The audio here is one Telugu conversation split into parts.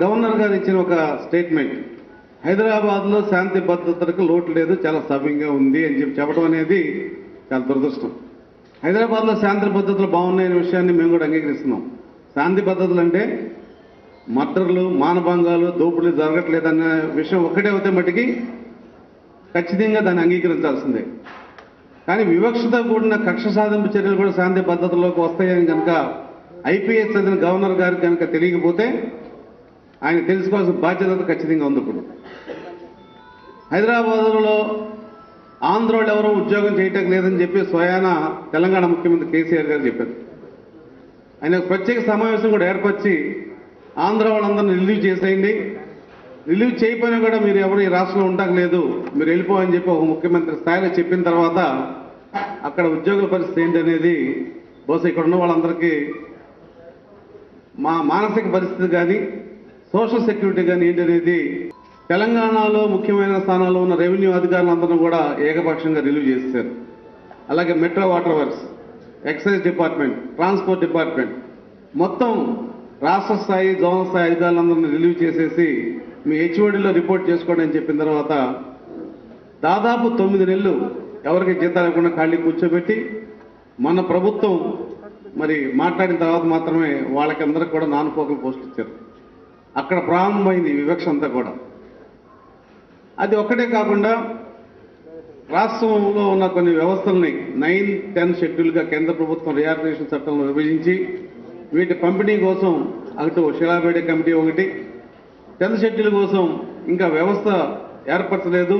గవర్నర్ గారు ఇచ్చిన ఒక స్టేట్మెంట్, హైదరాబాద్లో శాంతి భద్రతలకు లోటు లేదు, చాలా సవ్యంగా ఉంది అని చెప్పడం అనేది చాలా దురదృష్టం. హైదరాబాద్లో శాంతి భద్రతలు బాగున్నాయనే విషయాన్ని మేము కూడా అంగీకరిస్తున్నాం. శాంతి భద్రతలు అంటే మర్డర్లు, మానభంగాలు, దోపిడీలు జరగట్లేదన్న విషయం ఒక్కటే అవుతే మటుకి ఖచ్చితంగా దాన్ని అంగీకరించాల్సిందే. కానీ వివక్షతో కూడిన కక్ష సాధింపు చర్యలు కూడా శాంతి భద్రతలోకి వస్తాయని కనుక ఐపీఎస్ చదివిన గవర్నర్ గారికి కనుక తెలియకపోతే ఆయన తెలుసుకోవాల్సిన బాధ్యత ఖచ్చితంగా ఉంది. ఇప్పుడు హైదరాబాద్లో ఆంధ్రోళ్ళు ఎవరో ఉద్యోగం చేయటం లేదని చెప్పి స్వయాన తెలంగాణ ముఖ్యమంత్రి కేసీఆర్ గారు చెప్పారు. ఆయన ప్రత్యేక సమావేశం కూడా ఏర్పరిచి ఆంధ్ర వాళ్ళందరినీ రిలీవ్ చేసేయండి, రిలీవ్ చేయకపోయినా కూడా మీరు ఎవరు ఈ రాష్ట్రంలో ఉండలేదు, మీరు వెళ్ళిపోవని చెప్పి ఒక ముఖ్యమంత్రి స్థాయిలో చెప్పిన తర్వాత అక్కడ ఉద్యోగుల పరిస్థితి ఏంటి అనేది బహుశా ఇక్కడ ఉన్న వాళ్ళందరికీ మా మానసిక పరిస్థితి కానీ సోషల్ సెక్యూరిటీ కానీ ఏంటనేది తెలంగాణలో ముఖ్యమైన స్థానాల్లో ఉన్న రెవెన్యూ అధికారులందరూ కూడా ఏకపక్షంగా రిలీవ్ చేశారు. అలాగే metro water works, excise department, transport department మొత్తం రాష్ట్ర స్థాయి, జోనల్ స్థాయి అధికారులందరినీ రిలీవ్ చేసేసి మీ హెచ్ఓడిలో రిపోర్ట్ చేసుకోండి అని చెప్పిన తర్వాత దాదాపు 9 నెలలు ఎవరికి జీతాలు ఇవ్వకుండా ఖాళీ కూర్చోబెట్టి మన ప్రభుత్వం మరి మాట్లాడిన తర్వాత మాత్రమే వాళ్ళకి అందరికి కూడా నాన్ ఫోకల్ పోస్ట్ ఇచ్చారు. అక్కడ ప్రారంభమైంది వివక్ష అంతా కూడా. అది ఒక్కటే కాకుండా రాష్ట్రంలో ఉన్న కొన్ని వ్యవస్థల్ని 9, 10 షెడ్యూల్గా కేంద్ర ప్రభుత్వం రియార్గనైజేషన్ చట్టంలో విభజించి వీటి పంపిణీ కోసం అటు శిలాబేడి కమిటీ ఒకటి, 10th షెడ్యూల్ కోసం ఇంకా వ్యవస్థ ఏర్పరచలేదు,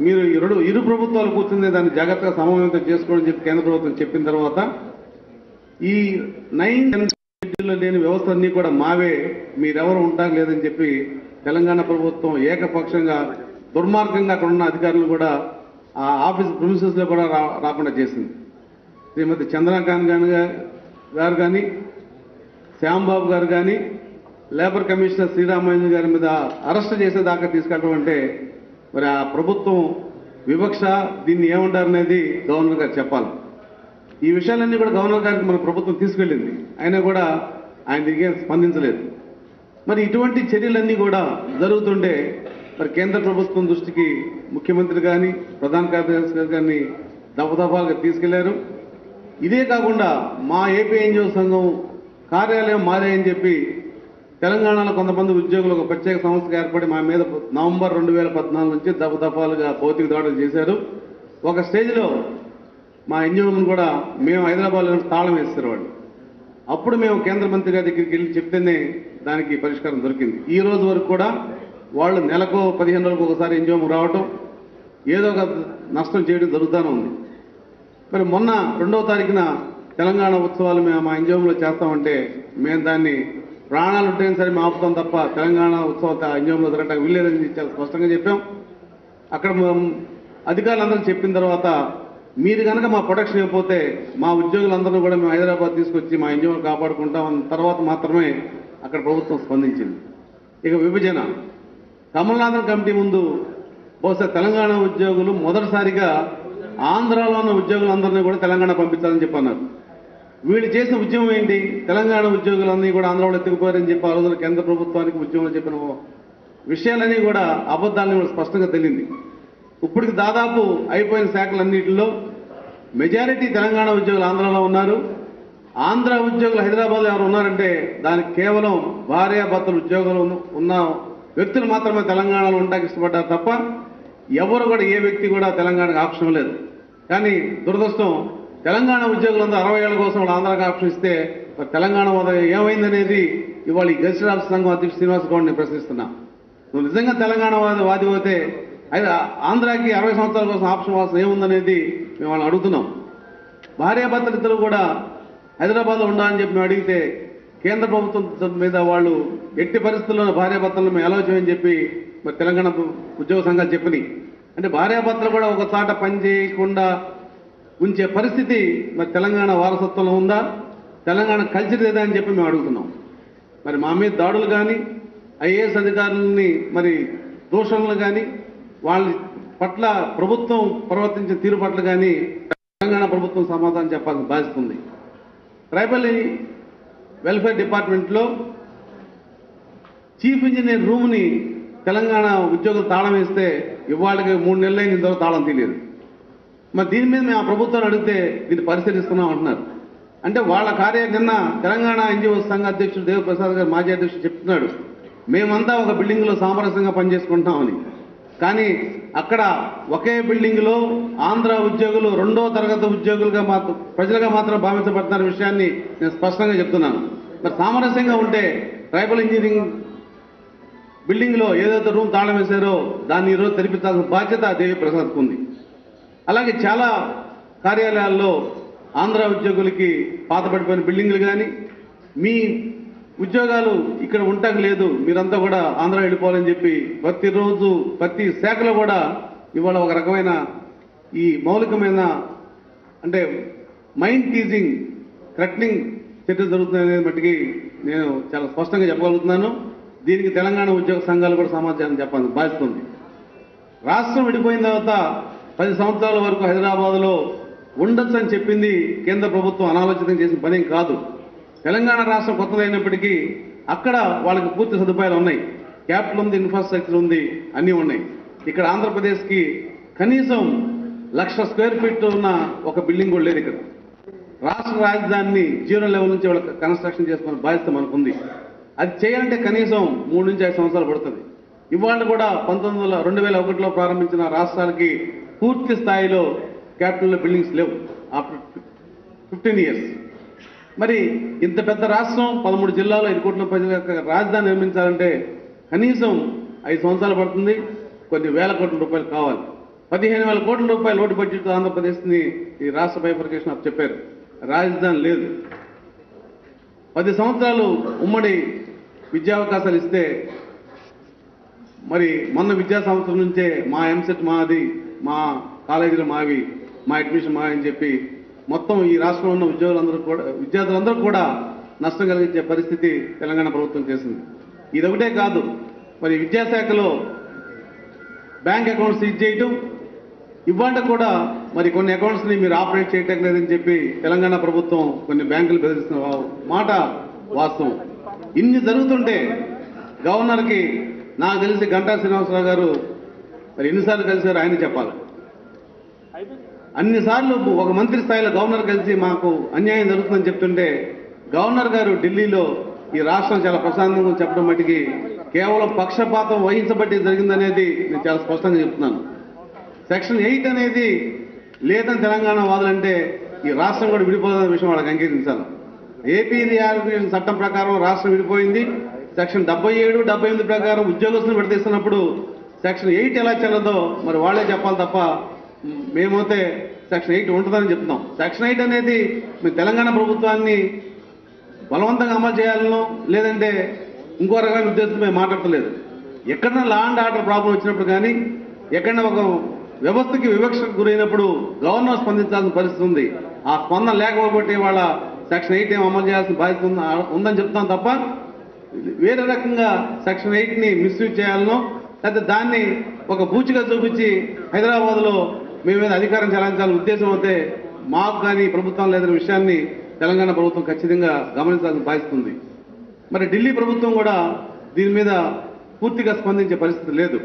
మీరు ఇరు ప్రభుత్వాలు కూర్చుంది దాన్ని జాగ్రత్తగా సమన్వయం చేసుకోవడం చెప్పి కేంద్ర ప్రభుత్వం చెప్పిన తర్వాత ఈ 9, 10 షెడ్యూల్లో లేని వ్యవస్థ అన్నీ కూడా మావే, మీరెవరు ఉంటారు లేదని చెప్పి తెలంగాణ ప్రభుత్వం ఏకపక్షంగా దుర్మార్గంగా అక్కడ ఉన్న అధికారులు కూడా ఆ ఆఫీస్ ప్రిమిసెస్లో కూడా రాకుండా చేసింది. శ్రీమతి చంద్రకాంత్ గారు కానీ, శ్యాంబాబు గారు కానీ, లేబర్ కమిషనర్ శ్రీరామయ్య గారి మీద అరెస్ట్ చేసేదాకా తీసుకెళ్ళడం అంటే మరి ఆ ప్రభుత్వం వివక్ష, దీన్ని ఏమంటారనేది గవర్నర్ గారు చెప్పాలి. ఈ విషయాలన్నీ కూడా గవర్నర్ గారికి మన ప్రభుత్వం తీసుకెళ్ళింది, అయినా కూడా ఆయన దీనికి స్పందించలేదు. మరి ఇటువంటి చర్యలన్నీ కూడా జరుగుతుంటే మరి కేంద్ర ప్రభుత్వం దృష్టికి ముఖ్యమంత్రి కానీ, ప్రధాన కార్యదర్శి గారు కానీ దఫదఫాలుగా తీసుకెళ్లారు. ఇదే కాకుండా మా ఏపీ ఎన్జిఓ సంఘం కార్యాలయం మాదే అని చెప్పి తెలంగాణలో కొంతమంది ఉద్యోగులు ఒక ప్రత్యేక సంస్థగా ఏర్పడి మా మీద నవంబర్ 2014 నుంచి దఫదఫాలుగా భౌతిక దాడులు చేశారు. ఒక స్టేజ్లో మా ఎన్జిఓలను కూడా మేము హైదరాబాద్లో తాళం వేస్తారు వాళ్ళు. అప్పుడు మేము కేంద్ర మంత్రి గారి దగ్గరికి వెళ్ళి చెప్తేనే దానికి పరిష్కారం దొరికింది. ఈ రోజు వరకు కూడా వాళ్ళు నెలకు 15 రోజులకు ఒకసారి ఎన్జిఓ రావటం, ఏదో ఒక నష్టం చేయడం జరుగుతూనే ఉంది. మరి మొన్న 2వ తారీఖున తెలంగాణ ఉత్సవాలు మేము మా ఎన్జిఓలో చేస్తామంటే మేము దాన్ని ప్రాణాలు ఉంటేనే సరే మేము ఆపుతాం తప్ప తెలంగాణ ఉత్సవాలు ఎన్జిఓలో జరగడానికి వీల్లేదని చాలా స్పష్టంగా చెప్పాం. అక్కడ అధికారులందరూ చెప్పిన తర్వాత మీరు కనుక మా ప్రొటెక్షన్ ఇవ్వకపోతే మా ఉద్యోగులందరూ కూడా మేము హైదరాబాద్ తీసుకొచ్చి మా ఎన్జిఓలు కాపాడుకుంటాం అన్న తర్వాత మాత్రమే అక్కడ ప్రభుత్వం స్పందించింది. ఇక విభజన, కమల్నాథన్ కమిటీ ముందు బహుశా తెలంగాణ ఉద్యోగులు మొదటిసారిగా ఆంధ్రాలో ఉన్న ఉద్యోగులందరినీ కూడా తెలంగాణ పంపించాలని చెప్పన్నారు. వీళ్ళు చేసిన ఉద్యమం ఏంటి? తెలంగాణ ఉద్యోగులన్నీ కూడా ఆంధ్రాలో ఎత్తుకుపోయారని చెప్పి ఆ రోజున కేంద్ర ప్రభుత్వానికి ఉద్యమంలో చెప్పిన విషయాలన్నీ కూడా అబద్ధాలని కూడా స్పష్టంగా తెలియంది. ఇప్పటికి దాదాపు అయిపోయిన శాఖలన్నింటిలో మెజారిటీ తెలంగాణ ఉద్యోగులు ఆంధ్రాలో ఉన్నారు. ఆంధ్ర ఉద్యోగులు హైదరాబాద్లో ఎవరు ఉన్నారంటే దానికి కేవలం భార్యాభర్తలు ఉద్యోగులు ఉన్న వ్యక్తులు మాత్రమే తెలంగాణలో ఉండడానికి ఇష్టపడ్డారు తప్ప ఎవరు కూడా ఏ వ్యక్తి కూడా తెలంగాణకు ఆప్షన్ లేదు. కానీ దురదృష్టం తెలంగాణ ఉద్యోగులందరూ 60 ఏళ్ల కోసం వాళ్ళు ఆంధ్రాకి ఆప్షన్ ఇస్తే తెలంగాణ ఏమైందనేది ఇవాళ ఈ గెజిటెడ్ ఆఫీసర్ సంఘం అధ్యక్షుడు శ్రీనివాస్ గౌడ్ నేను ప్రశ్నిస్తున్నా. నువ్వు నిజంగా తెలంగాణ వాది అయితే ఆంధ్రాకి 60 సంవత్సరాల కోసం ఆప్షన్ వాసన ఏముందనేది మేము వాళ్ళని అడుగుతున్నాం. భార్యాభర్తలు ఇద్దరు కూడా హైదరాబాద్లో ఉండాలని చెప్పి మేము అడిగితే కేంద్ర ప్రభుత్వం మీద వాళ్ళు ఎట్టి పరిస్థితుల్లో భార్యాభర్తలను మేము ఎలా చేయమని చెప్పి మరి తెలంగాణ ఉద్యోగ సంఘాలు చెప్పినాయి. అంటే భార్యాభర్తలు కూడా ఒక చాట పని చేయకుండా ఉంచే పరిస్థితి మరి తెలంగాణ వారసత్వంలో ఉందా, తెలంగాణ కల్చర్ ఏదా అని చెప్పి మేము అడుగుతున్నాం. మరి మా మీద దాడులు కానీ, ఐఏఎస్ అధికారులని మరి దూషణలు కానీ, వాళ్ళ పట్ల ప్రభుత్వం ప్రవర్తించిన తీరు పట్ల కానీ తెలంగాణ ప్రభుత్వం సమాధానం చెప్పాల్సిన బాధ్యత ఉంది. ట్రైబల్ వెల్ఫేర్ డిపార్ట్మెంట్లో చీఫ్ ఇంజనీర్ రూమ్ని తెలంగాణ ఉద్యోగులు తాళం వేస్తే ఇవాళకి 3 నెలలైన ఇంతవరకు తాళం తెలియదు. మరి దీని మీద మేము ఆ ప్రభుత్వాన్ని అడిగితే దీన్ని పరిశీలిస్తున్నాం అంటున్నారు. అంటే వాళ్ళ నిన్న తెలంగాణ ఎన్జిఓ సంఘ అధ్యక్షుడు దేవప్రసాద్ గారు మాజీ అధ్యక్షుడు చెప్తున్నాడు, మేమంతా ఒక బిల్డింగ్లో సామరస్యంగా పనిచేసుకుంటున్నామని. కానీ అక్కడ ఒకే బిల్డింగ్లో ఆంధ్ర ఉద్యోగులు 2వ తరగతి ఉద్యోగులుగా ప్రజలుగా మాత్రం భావించబడుతున్న విషయాన్ని నేను స్పష్టంగా చెప్తున్నాను. మరి సామరస్యంగా ఉంటే ట్రైబల్ ఇంజనీరింగ్ బిల్డింగ్లో ఏదైతే రూమ్ తాళం వేశారో దాన్ని ఈరోజు తెరిపించాల్సిన బాధ్యత దేవిప్రసాద్కు ఉంది. అలాగే చాలా కార్యాలయాల్లో ఆంధ్ర ఉద్యోగులకి పాతపడిపోయిన బిల్డింగ్లు కానీ మీ ఉద్యోగాలు ఇక్కడ ఉండటం లేదు, మీరంతా కూడా ఆంధ్ర వెళ్ళిపోవాలని చెప్పి ప్రతిరోజు ప్రతి శాఖలో కూడా ఇవాళ ఒక రకమైన ఈ మౌలికమైన అంటే మైండ్ టీజింగ్ థ్రెటనింగ్ చర్యలు జరుగుతున్నాయనే మట్టికి నేను చాలా స్పష్టంగా చెప్పగలుగుతున్నాను. దీనికి తెలంగాణ ఉద్యోగ సంఘాలు కూడా సమాచారం చెప్పాలని బాధిస్తుంది. రాష్ట్రం విడిపోయిన తర్వాత 10 సంవత్సరాల వరకు హైదరాబాద్లో ఉండొచ్చు అని చెప్పింది కేంద్ర ప్రభుత్వం అనాలోచితం చేసిన పనేం కాదు. తెలంగాణ రాష్ట్రం కొత్తదైనప్పటికీ అక్కడ వాళ్ళకి పూర్తి సదుపాయాలు ఉన్నాయి. క్యాపిటల్ ఉంది, ఇన్ఫ్రాస్ట్రక్చర్ ఉంది, అన్నీ ఉన్నాయి. ఇక్కడ ఆంధ్రప్రదేశ్కి కనీసం 1,00,000 స్క్వేర్ ఫీట్ ఉన్న ఒక బిల్డింగ్ కూడా లేదు. ఇక్కడ రాష్ట్ర రాజధానిని 0 లెవెల్ నుంచి వాళ్ళకి కన్స్ట్రక్షన్ చేసుకున్న బాధ్యత మనకుంది. అది చేయాలంటే కనీసం 3 నుంచి 5 సంవత్సరాలు పడుతుంది. ఇవాళ కూడా 2001లో ప్రారంభించిన రాష్ట్రాలకి పూర్తి స్థాయిలో క్యాపిటల్ బిల్డింగ్స్ లేవు ఆఫ్టర్ 15 ఇయర్స్. మరి ఇంత పెద్ద రాష్ట్రం 13 జిల్లాలో 5 కోట్ల ప్రజల రాజధాని నిర్మించాలంటే కనీసం 5 సంవత్సరాలు పడుతుంది. కొన్ని వేల కోట్ల రూపాయలు కావాలి. 15,000 కోట్ల రూపాయల లోటు బడ్జెట్ ఆంధ్రప్రదేశ్ని ఈ రాష్ట్ర బైఫర్కేషన్ ఆఫ్ చెప్పారు. రాజధాని లేదు. 10 సంవత్సరాలు ఉమ్మడి విద్యావకాశాలు ఇస్తే మరి మొన్న విద్యా సంవత్సరం నుంచే మా ఎంసెట్ మాది, మా కాలేజీలు మావి, మా అడ్మిషన్ మావి అని చెప్పి మొత్తం ఈ రాష్ట్రంలో ఉన్న విద్యార్థులందరూ కూడా నష్టం కలిగించే పరిస్థితి తెలంగాణ ప్రభుత్వం చేసింది. ఇదొకటే కాదు, మరి విద్యాశాఖలో బ్యాంక్ అకౌంట్స్ సీజ్ చేయటం, ఇవాళ కూడా మరి కొన్ని అకౌంట్స్ని మీరు ఆపరేట్ చేయటం లేదని చెప్పి తెలంగాణ ప్రభుత్వం కొన్ని బ్యాంకులు బెదిరిస్తున్న మాట వాస్తవం. ఇన్ని జరుగుతుంటే గవర్నర్కి నాకు తెలిసి గంటా శ్రీనివాసరావు గారు మరి ఎన్నిసార్లు కలిశారు ఆయన చెప్పాలి. అన్నిసార్లు ఒక మంత్రి స్థాయిలో గవర్నర్ కలిసి మాకు అన్యాయం జరుగుతుందని చెప్తుంటే గవర్నర్ గారు ఢిల్లీలో ఈ రాష్ట్రం చాలా ప్రశాంతంగా చెప్పడం మట్టికి కేవలం పక్షపాతం వహించబట్టి జరిగిందనేది నేను చాలా స్పష్టంగా చెప్తున్నాను. సెక్షన్ 8 అనేది లేదని తెలంగాణ వాదులంటే ఈ రాష్ట్రం కూడా విడిపోదన్న విషయం వాళ్ళకి అంగీకరించాలి. ఏపీ రీఆర్గనైజేషన్ చట్టం ప్రకారం రాష్ట్రం విడిపోయింది. సెక్షన్ 77, 78 ప్రకారం ఉద్యోగస్తులను విడదీస్తున్నప్పుడు సెక్షన్ 8 ఎలా చెల్లదో మరి వాళ్ళే చెప్పాలి తప్ప మేమైతే సెక్షన్ 8 ఉంటుందని చెప్తున్నాం. సెక్షన్ 8 అనేది మేము తెలంగాణ ప్రభుత్వాన్ని బలవంతంగా అమలు చేయాలనో లేదంటే ఇంకో రకమైన ఉద్దేశంతో మేము మాట్లాడతలేదు. ఎక్కడైనా లా అండ్ ఆర్డర్ ప్రాబ్లం వచ్చినప్పుడు కానీ ఎక్కడైనా ఒక వ్యవస్థకి వివక్షకు గురైనప్పుడు గవర్నర్ స్పందించాల్సిన పరిస్థితి ఉంది. ఆ స్పందన లేకపోతే వాళ్ళ సెక్షన్ 8 ఏం అమలు చేయాల్సిన బాధ్యత ఉందని చెప్తాం తప్ప వేరే రకంగా సెక్షన్ 8ని మిస్యూజ్ చేయాలనో లేకపోతే దాన్ని ఒక బూచిగా చూపించి హైదరాబాద్లో మేము మీద అధికారం చెలాయించాలని ఉద్దేశం అయితే మాకు కానీ ప్రభుత్వం లేదనే విషయాన్ని తెలంగాణ ప్రభుత్వం ఖచ్చితంగా గమనించాల్సిన బాధ్యత ఉంది. మరి ఢిల్లీ ప్రభుత్వం కూడా దీని మీద పూర్తిగా స్పందించే పరిస్థితి లేదు.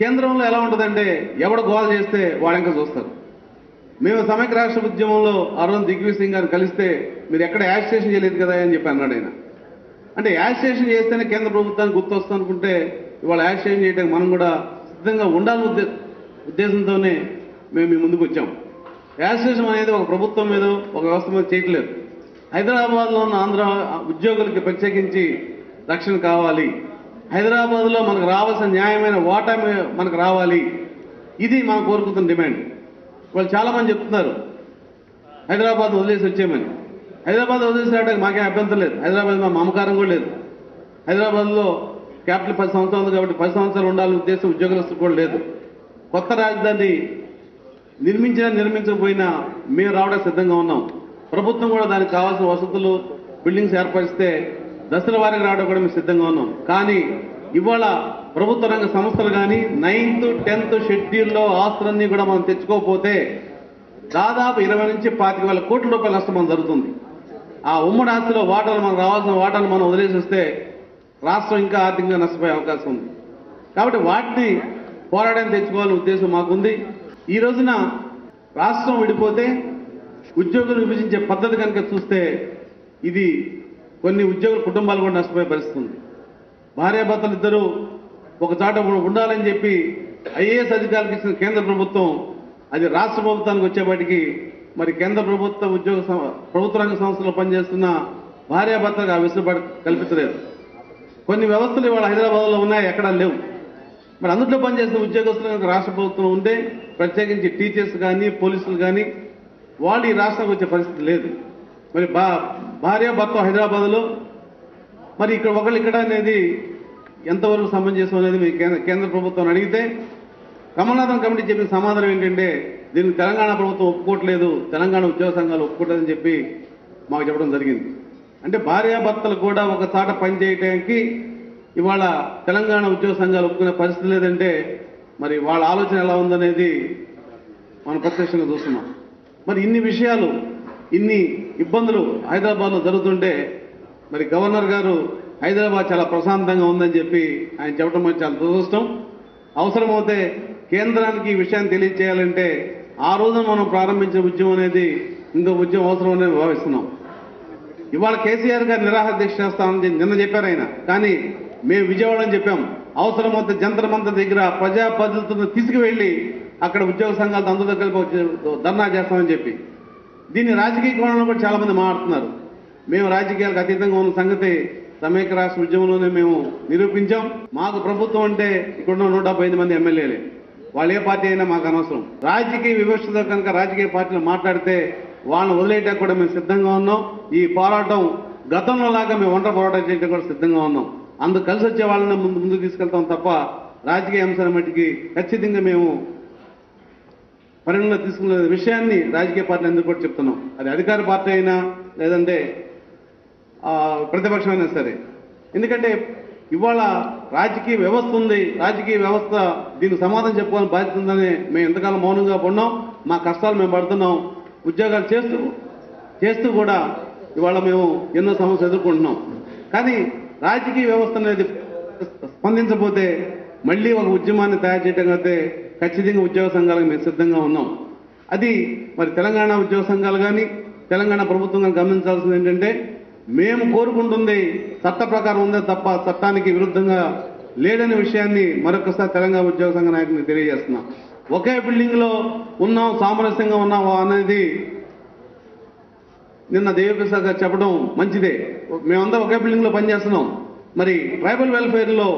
కేంద్రంలో ఎలా ఉంటుందంటే ఎవడ గోల్ చేస్తే వాడింకా చూస్తారు. మేము సమైక్య రాష్ట్ర ఉద్యమంలో అరుణ్ దిగ్విజయ్ సింగ్ గారిని కలిస్తే మీరు ఎక్కడ యాజిటేషన్ చేయలేదు కదా అని చెప్పి అన్నాడు ఆయన. అంటే యాజిటేషన్ చేస్తేనే కేంద్ర ప్రభుత్వానికి గుర్తొస్తుంది అనుకుంటే ఇవాళ యాజిటేషన్ చేయడానికి మనం కూడా సిద్ధంగా ఉండాలనే ఉద్దేశంతోనే మేము మీ ముందుకు వచ్చాం. యాజిటేషన్ అనేది ఒక ప్రభుత్వం మీద ఒక వ్యవస్థ మీద చేయట్లేదు. హైదరాబాద్లో ఉన్న ఆంధ్ర ఉద్యోగులకి ప్రత్యేకించి రక్షణ కావాలి. హైదరాబాద్లో మనకు రావాల్సిన న్యాయమైన వాటా మనకు రావాలి. ఇది మనం కోరుకుంటున్న డిమాండ్. వాళ్ళు చాలామంది చెప్తున్నారు హైదరాబాద్ వదిలేసి వచ్చేయమని. హైదరాబాద్ వదిలేసి రావడానికి మాకేం అభ్యంతరం లేదు. హైదరాబాద్ మా మమకారం కూడా లేదు. హైదరాబాద్లో క్యాపిటల్ 10 సంవత్సరాలు కాబట్టి 10 సంవత్సరాలు ఉండాలనే ఉద్దేశం ఉద్యోగస్తులకు కూడా లేదు. కొత్త రాజధాని నిర్మించకపోయినా మేము రావడానికి సిద్ధంగా ఉన్నాం. ప్రభుత్వం కూడా దానికి కావాల్సిన వసతులు బిల్డింగ్స్ ఏర్పరిస్తే దశల వారీగా రావడం కూడా మేము సిద్ధంగా ఉన్నాం. కానీ ఇవాళ ప్రభుత్వ రంగ సంస్థలు కానీ 9th, 10th షెడ్యూల్లో ఆస్తులన్నీ కూడా మనం తెచ్చుకోకపోతే దాదాపు 20 నుంచి 25,000 కోట్ల రూపాయల నష్టం మనం జరుగుతుంది. ఆ ఉమ్మడి ఆస్తిలో వాటాలు మనకు రావాల్సిన వాటాలు మనం వదిలేసి వస్తే రాష్ట్రం ఇంకా ఆర్థికంగా నష్టపోయే అవకాశం ఉంది. కాబట్టి వాటిని పోరాటం తెచ్చుకోవాలనే ఉద్దేశం మాకుంది. ఈ రోజున రాష్ట్రం విడిపోతే ఉద్యోగులు విభజించే పద్ధతి కనుక చూస్తే ఇది కొన్ని ఉద్యోగుల కుటుంబాలు కూడా నష్టపోయే పరిస్థితి ఉంది. భార్యాభర్తలు ఇద్దరు ఒక చాట ఉండాలని చెప్పి ఐఏఎస్ అధికారులకు ఇచ్చిన కేంద్ర ప్రభుత్వం అది రాష్ట్ర ప్రభుత్వానికి వచ్చేప్పటికీ మరి కేంద్ర ప్రభుత్వ రంగ సంస్థలో పనిచేస్తున్న భార్యాభర్తలకు ఆ వెసులుబాటు కల్పించలేదు. కొన్ని వ్యవస్థలు ఇవాళ హైదరాబాద్లో ఉన్నాయి, ఎక్కడా లేవు. మరి అందులో పనిచేసిన ఉద్యోగస్తులకు రాష్ట్ర ప్రభుత్వం ఉంటే ప్రత్యేకించి టీచర్స్ కానీ పోలీసులు కానీ వాళ్ళు ఈ రాష్ట్రానికి వచ్చే పరిస్థితి లేదు. మరి భార్యాభర్త హైదరాబాద్లో మరి ఇక్కడ ఒకళ్ళు ఇక్కడ అనేది ఎంతవరకు సమంజసం అనేది మీ కేంద్ర ప్రభుత్వం అడిగితే కమలనాథన్ కమిటీ చెప్పిన సమాధానం ఏంటంటే దీన్ని తెలంగాణ ప్రభుత్వం ఒప్పుకోవట్లేదు, తెలంగాణ ఉద్యోగ సంఘాలు ఒప్పుకోవట్లేదని చెప్పి మాకు చెప్పడం జరిగింది. అంటే భార్యాభర్తలు కూడా ఒక చాట పనిచేయడానికి ఇవాళ తెలంగాణ ఉద్యోగ సంఘాలు ఒప్పుకునే పరిస్థితి లేదంటే మరి వాళ్ళ ఆలోచన ఎలా ఉందనేది మనం ప్రత్యక్షంగా చూస్తున్నాం. మరి ఇన్ని విషయాలు ఇన్ని ఇబ్బందులు హైదరాబాద్లో జరుగుతుంటే మరి గవర్నర్ గారు హైదరాబాద్ చాలా ప్రశాంతంగా ఉందని చెప్పి ఆయన చెప్పడం మనకు చాలా దురదృష్టం. అవసరమైతే కేంద్రానికి ఈ విషయాన్ని తెలియజేయాలంటే ఆ రోజున మనం ప్రారంభించిన ఉద్యమం అనేది ఇంకో ఉద్యమం అవసరం అనేది భావిస్తున్నాం. ఇవాళ కేసీఆర్ గారు నిరాహార దీక్ష చేస్తామని నిన్న చెప్పారు ఆయన, కానీ మేము విజయవాడ అని చెప్పాం. అవసరమైతే జంతర్ మంతర్ దగ్గర ప్రజాప్రతినిధులను తీసుకువెళ్ళి అక్కడ ఉద్యోగ సంఘాలతో అందరితో కలిపి ధర్నా చేస్తామని చెప్పి దీన్ని రాజకీయ కోణంలో కూడా చాలా మంది మాట్లాడుతున్నారు. మేము రాజకీయాలకు అతీతంగా ఉన్న సంగతి సమైక్య రాష్ట్ర ఉద్యమంలోనే మేము నిరూపించాం. మాకు ప్రభుత్వం అంటే ఇక్కడున్న 175 మంది ఎమ్మెల్యేలే, వాళ్ళు ఏ పార్టీ అయినా మాకు అనవసరం. రాజకీయ వివక్షతో కనుక రాజకీయ పార్టీలు మాట్లాడితే వాళ్ళని వదిలేయడానికి కూడా మేము సిద్ధంగా ఉన్నాం. ఈ పోరాటం గతంలో లాగా మేము ఒంటరి పోరాటం చేయడానికి కూడా సిద్ధంగా ఉన్నాం. అందుకు కలిసి వచ్చే వాళ్ళని ముందుకు తీసుకెళ్తాం తప్ప రాజకీయ అంశాల మట్టికి ఖచ్చితంగా మేము పరిగణలో తీసుకునే విషయాన్ని రాజకీయ పార్టీలు ఎందుకు కూడా చెప్తున్నాం. అది అధికార పార్టీ అయినా లేదంటే ప్రతిపక్షమైనా సరే. ఎందుకంటే ఇవాళ రాజకీయ వ్యవస్థ ఉంది, రాజకీయ వ్యవస్థ దీనికి సమాధానం చెప్పుకోవాలని బాధ్యత ఉందని మేము ఎంతకాలం మౌనంగా పడినాం. మా కష్టాలు మేము పడుతున్నాం. ఉద్యోగాలు చేస్తూ కూడా ఇవాళ మేము ఎన్నో సమస్యలు ఎదుర్కొంటున్నాం. కానీ రాజకీయ వ్యవస్థ అనేది స్పందించకపోతే మళ్ళీ ఒక ఉద్యమాన్ని తయారు చేయడం అయితే ఖచ్చితంగా ఉద్యోగ సంఘాలకు మేము సిద్ధంగా ఉన్నాం. అది మరి తెలంగాణ ఉద్యోగ సంఘాలు కానీ తెలంగాణ ప్రభుత్వం కానీ గమనించాల్సింది ఏంటంటే మేము కోరుకుంటుంది చట్ట ప్రకారం ఉందే తప్ప చట్టానికి విరుద్ధంగా లేదనే విషయాన్ని మరొకసారి తెలంగాణ ఉద్యోగ సంఘ నాయకులకు తెలియజేస్తున్నాం. ఒకే బిల్డింగ్లో ఉన్నాం, సామరస్యంగా ఉన్నాం అనేది నిన్న దేవిప్రసాద్ గారు చెప్పడం మంచిదే. మేమందరం ఒకే బిల్డింగ్లో పనిచేస్తున్నాం. మరి ట్రైబల్ వెల్ఫేర్లో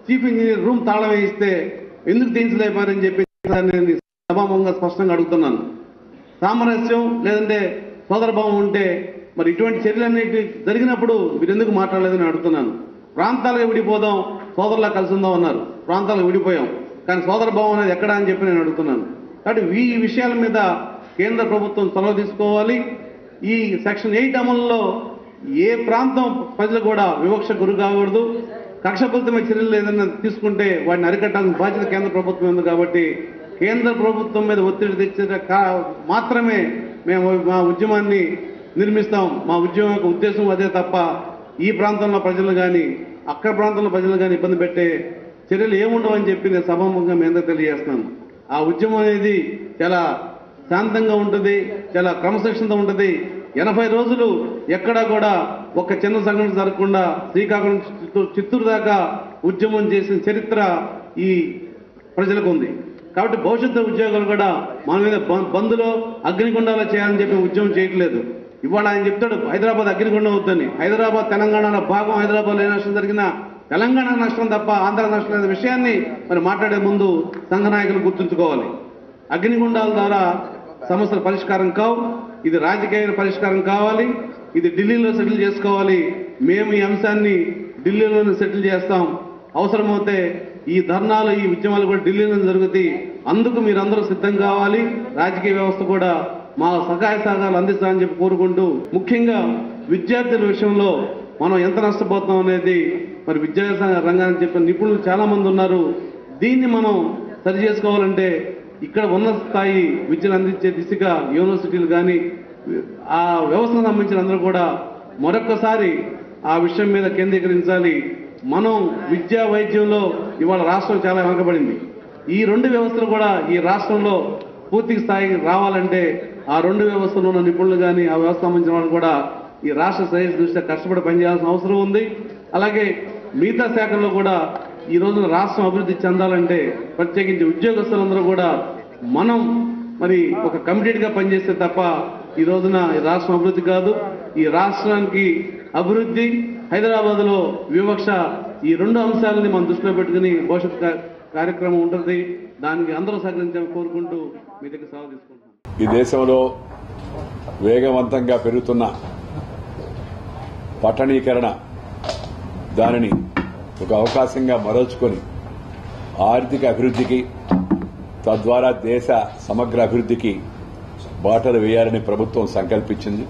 చీఫ్ ఇంజనీర్ రూమ్ తాళం వేయిస్తే ఎందుకు తీయించలేపారని చెప్పి నేను సభాముఖంగా స్పష్టంగా అడుగుతున్నాను. సామరస్యం లేదంటే సోదరభావం ఉంటే మరి ఇటువంటి చర్యలన్నిటి జరిగినప్పుడు మీరు ఎందుకు మాట్లాడలేదని అడుగుతున్నాను. ప్రాంతాలుగా విడిపోదాం, సోదరులా కలిసి ఉందాం అన్నారు. ప్రాంతాలకు విడిపోయాం, కానీ సోదరభావం అనేది ఎక్కడా అని చెప్పి నేను అడుగుతున్నాను. కాబట్టి ఈ విషయాల మీద కేంద్ర ప్రభుత్వం చొరవ తీసుకోవాలి. ఈ సెక్షన్ 8 అమలులో ఏ ప్రాంతం ప్రజలు కూడా వివక్ష గురి కాకూడదు. కక్షపూరితమైన చర్యలు ఏదైనా తీసుకుంటే వాటిని అరికట్టాల్సిన బాధ్యత కేంద్ర ప్రభుత్వం ఉంది. కాబట్టి కేంద్ర ప్రభుత్వం మీద ఒత్తిడి తెచ్చే మాత్రమే మేము మా ఉద్యమాన్ని నిర్మిస్తాం. మా ఉద్యమం యొక్క ఉద్దేశం అదే తప్ప ఈ ప్రాంతంలో ప్రజలు కానీ అక్కడ ప్రాంతంలో ప్రజలు కానీ ఇబ్బంది పెట్టే చర్యలు ఏముండవని చెప్పి నేను సభాముఖంగా మీ అందరూ తెలియజేస్తున్నాను. ఆ ఉద్యమం అనేది చాలా శాంతంగా ఉంటుంది, చాలా క్రమశిక్షణతో ఉంటుంది. 80 రోజులు ఎక్కడా కూడా ఒక చిన్న సంఘటన జరగకుండా శ్రీకాకుళం చిత్తూరు దాకా ఉద్యమం చేసిన చరిత్ర ఈ ప్రజలకు ఉంది. కాబట్టి భవిష్యత్తు ఉద్యోగాలు కూడా మన మీద బంద్లో అగ్నిగుండాలు చేయాలని చెప్పి ఉద్యమం చేయట్లేదు. ఇవాళ ఆయన చెప్తాడు హైదరాబాద్ అగ్నిగుండం అవుతుంది. హైదరాబాద్ తెలంగాణలో భాగం, హైదరాబాద్లో ఏ నష్టం జరిగినా తెలంగాణ నష్టం తప్ప ఆంధ్ర నష్టం అనే విషయాన్ని మరి మాట్లాడే ముందు సంఘ నాయకులు గుర్తుంచుకోవాలి. అగ్నిగుండాల ద్వారా సమస్యల పరిష్కారం కావు. ఇది రాజకీయ పరిష్కారం కావాలి. ఇది ఢిల్లీలో సెటిల్ చేసుకోవాలి. మేము ఈ అంశాన్ని ఢిల్లీలోనే సెటిల్ చేస్తాం. అవసరమైతే ఈ ధర్నాలు ఈ ఉద్యమాలు కూడా ఢిల్లీలో జరుగుతాయి. అందుకు మీరందరూ సిద్ధం కావాలి. రాజకీయ వ్యవస్థ కూడా మా సహాయ సహకారాలు అందిస్తామని చెప్పి కోరుకుంటూ, ముఖ్యంగా విద్యార్థుల విషయంలో మనం ఎంత నష్టపోతున్నాం అనేది మరి విద్యా రంగానికి చెప్పిన నిపుణులు చాలా మంది ఉన్నారు. దీన్ని మనం సరి చేసుకోవాలంటే ఇక్కడ ఉన్నత స్థాయి విద్యను అందించే దిశగా యూనివర్సిటీలు కానీ ఆ వ్యవస్థకు సంబంధించిన అందరూ కూడా మరొక్కసారి ఆ విషయం మీద కేంద్రీకరించాలి. మనం విద్యా వైద్యంలో ఇవాళ రాష్ట్రం చాలా వెనకబడింది. ఈ రెండు వ్యవస్థలు కూడా ఈ రాష్ట్రంలో పూర్తి స్థాయికి రావాలంటే ఆ రెండు వ్యవస్థలో ఉన్న నిపుణులు కానీ ఆ వ్యవస్థ సంబంధించిన వాళ్ళు కూడా ఈ రాష్ట్ర శ్రేయస్సు దృష్ట్యా కష్టపడి పనిచేయాల్సిన అవసరం ఉంది. అలాగే మిగతా శాఖల్లో కూడా ఈ రోజున రాష్ట్రం అభివృద్ధి చెందాలంటే ప్రత్యేకించి ఉద్యోగస్తులందరూ కూడా మనం మరి ఒక కమిటెడ్ గా పనిచేస్తే తప్ప ఈ రోజున ఈ రాష్ట్రం అభివృద్ధి కాదు. ఈ రాష్ట్రానికి అభివృద్ధి, హైదరాబాద్ లో వివక్ష, ఈ రెండు అంశాలని మనం దృష్టిలో పెట్టుకుని భవిష్యత్ కార్యక్రమం ఉంటుంది. దానికి అందరూ సహకరించాలని కోరుకుంటూ మీ దగ్గర సలహా తీసుకుంటున్నాం. ఈ దేశంలో వేగవంతంగా పెరుగుతున్న పట్టణీకరణ దానిని ఒక అవకాశంగా మరల్చుకొని ఆర్థిక అభివృద్ధికి, తద్వారా దేశ సమగ్ర అభివృద్ధికి బాటలు వేయాలని ప్రభుత్వం సంకల్పించింది.